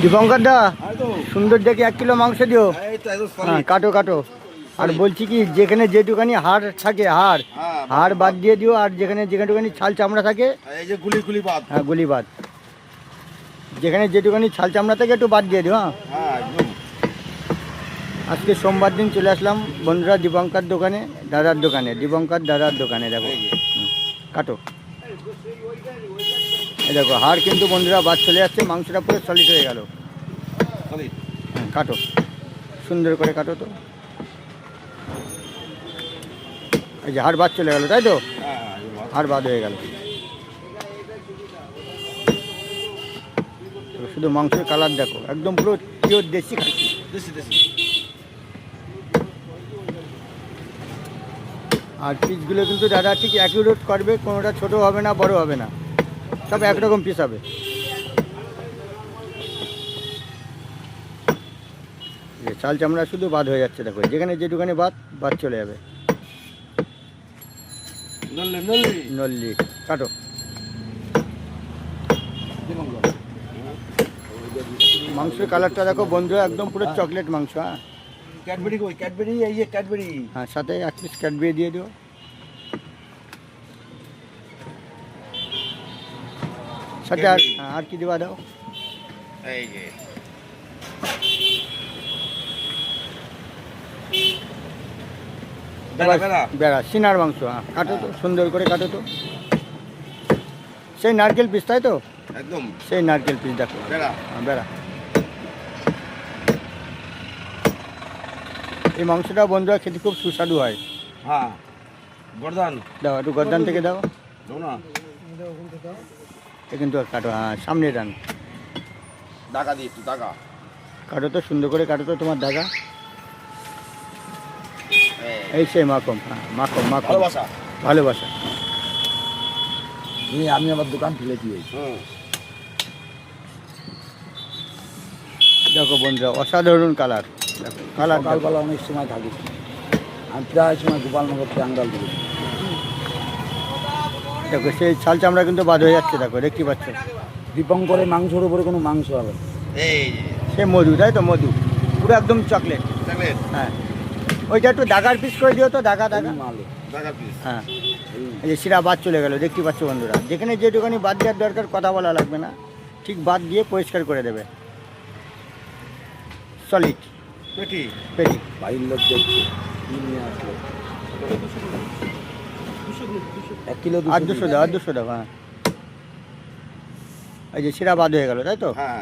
দীপঙ্কর দা সুন্দর দেখে 1 কিলো মাংস দিও। হ্যাঁ কাটো কাটো। আর বলছি কি যেখানে যেটুকানি হাড় থাকে হাড় বাদ দিয়ে দিও, আর যেখানে যেখানটুকানি ছাল চামড়া থাকে হ্যাঁ গুলি বাদ, যেখানে যেটুকানি ছাল চামড়া থাকে একটু বাদ দিয়ে দিও। হ্যাঁ আজকে সোমবার দিন চলে আসলাম বন্ধুরা দীপঙ্কর দোকানে, দাদার দোকানে, দীপঙ্কর দাদার দোকানে। দেখো কাটো, এই দেখো হাড় কিন্তু বন্ধুরা বাদ চলে যাচ্ছে, মাংসটা পুরো সলিড হয়ে গেল। কাটো সুন্দর করে কাটো তো, এই যে হাড় বাদ চলে গেল, তাই তো হাড় বাদ হয়ে গেল। শুধু মাংসের কালার দেখো, একদম পুরো পিওর দেশি খাসি। আর পিসগুলো কিন্তু দাদা ঠিক অ্যাকিউরেট করবে, কোনোটা ছোট হবে না বড় হবে না, সব একরকম পিস হবে। চাল চামড়া শুধু বাদ হয়ে যাচ্ছে, দেখো যেখানে যেটুখানে বাদ চলে যাবে। নল্লি কাটো, মাংসের কালারটা দেখো বন্ধুরা, একদম পুরো চকলেট মাংস। হ্যাঁ ক্যাডবেরি এই যে ক্যাডবেরি, হ্যাঁ সাথে 1 পিস ক্যাডবেরি দিয়ে দিও। সাথে আর কি দেওয়া দাও, এই যে বেড়া সিনার মাংস। হ্যাঁ কাটো তো সুন্দর করে কাটো তো, সেই নারকেল পিস তাই তো, একদম সেই নারকেল পিস দেখো। বেড়া হ্যাঁ বেড়া। এই মাংসটা বন্ধুরা খেতে খুব সুস্বাদু হয়। হ্যাঁ গর্দান দাও একটু গর্দান থেকে দাও না, কিন্তু কাটো। হ্যাঁ সামনে টান, দাগা দিয়ে একটু দাগা কাটো তো সুন্দর করে কাটো তো তোমার দাগা। এই সেই মাখন। হ্যাঁ মাখন ভালোবাসা ভালোবাসা। আমি আমার দোকান খুলে দিয়েছি। দেখো বন্ধুরা অসাধারণ কালার, দেখো কালার সকালবেলা অনেক সময় থাকি, আমি প্রায় সময় গোপালনগর টাঙ্গাল দিকে। দেখো সেই ছাল চামড়া কিন্তু বাদ হয়ে যাচ্ছে, দেখো দেখতে পাচ্ছ। দীপঙ্করের মাংসের উপরে কোনো মাংস হবে না। সে মধু তাই তো, মধু পুরো একদম চকলেট। হ্যাঁ ওইটা একটু দাগার পিস করে দিও তো, দাগা মালে দাগা পিস। হ্যাঁ এই যে শিরা বাদ চলে গেল, দেখতে পাচ্ছ বন্ধুরা। যেখানে যেটুখানি বাদ দেওয়ার দরকার কথা বলা লাগবে না, ঠিক বাদ দিয়ে পরিষ্কার করে দেবে। সলিড পেটি বাইর লোক দেখছে নিয়ে আসলো 1 কিলো 200 দাও 200 দাও। হ্যাঁ এই যে শিরা বাদ হয়ে গেল তাই তো। হ্যাঁ